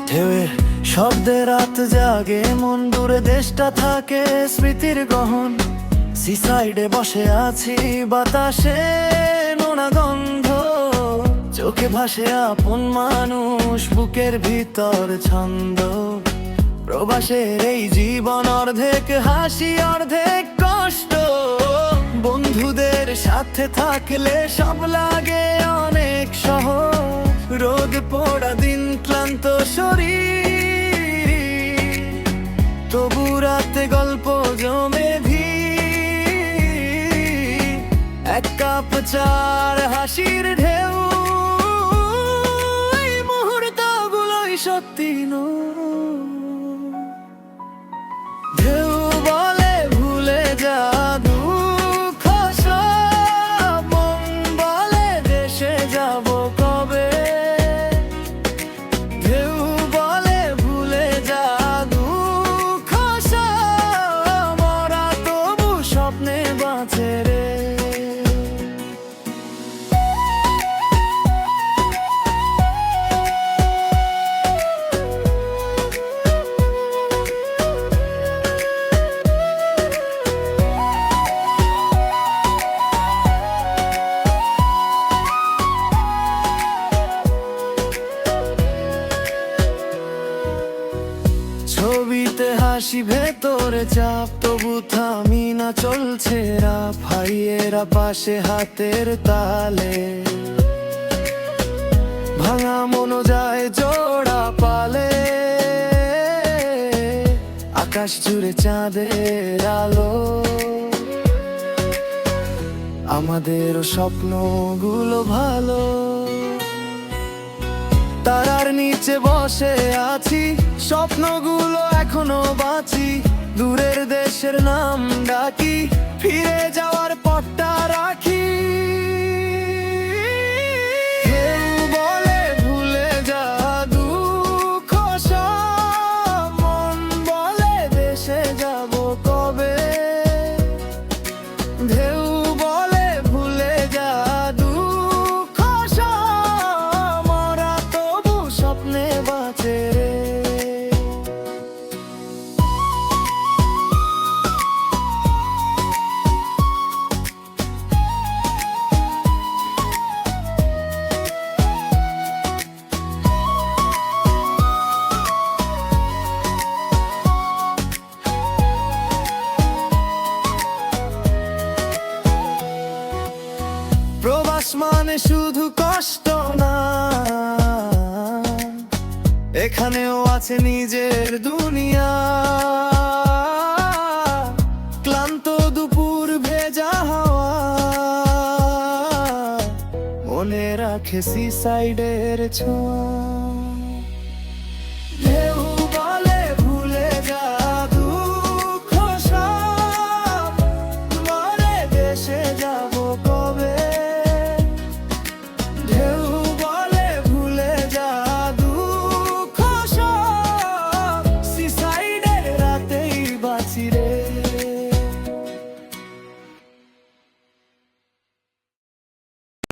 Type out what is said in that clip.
ঢেউয়ের শব্দে রাত জাগে, মন দূরে দেশটা থাকে স্মৃতির গহন। সিসাইডে বসে আছি, বাতাসে নোনা গন্ধ, চোখে ভাসে আপন মানুষ, বুকের ভিতর ছন্দ। প্রবাসের এই জীবন অর্ধেক হাসি অর্ধেক কষ্ট, বন্ধুদের সাথে থাকলে সব লাগে অনেক সহজ। রোদ পোড়া দিন, ক্লান্ত শরীর, তবু রাতে গল্প জমে ভিড়। এক কাপ চার হাসির ঢেউ, এই মুহূর্তগুলোই সত্যি ঢেউ বলে ভুলে যা দুঃখ সব, মন বলে দেশে যাব কবে। ঢেউ বলে ভুলে যা দুঃখ সব, মরা তবু স্বপ্নে বাঁচে রে। ছবিতে হাসি, ভেতরে চাপ, তবু থামি না চলছে রাত। ভাইয়েরা পাশে হাতের তালে, ভাঙা মনো যায় জোড়া পালে। আকাশ জুড়ে চাঁদের আলো, আমাদেরও স্বপ্নগুলো ভালো। তারার নিচে বসে আছি, স্বপ্নগুলো এখনো বাঁচি। দূরের দেশের নাম ডাকি, ফিরে যাওয়ার পথটা রাখি। কেউ বলে ভুলে যা দুঃখ সব, মন বলে দেশে যাব কবে। ঢেউ বলে ভুলে যা দুঃখ সব, মরা তবু স্বপ্নে বাঁচে রে। প্রবাস মানে শুধু কষ্ট না, এখানেও আছে নিজের দুনিয়া। ক্লান্ত দুপুর, ভেজা হাওয়া, মনে রাখে সিসাইডের ছোঁয়া।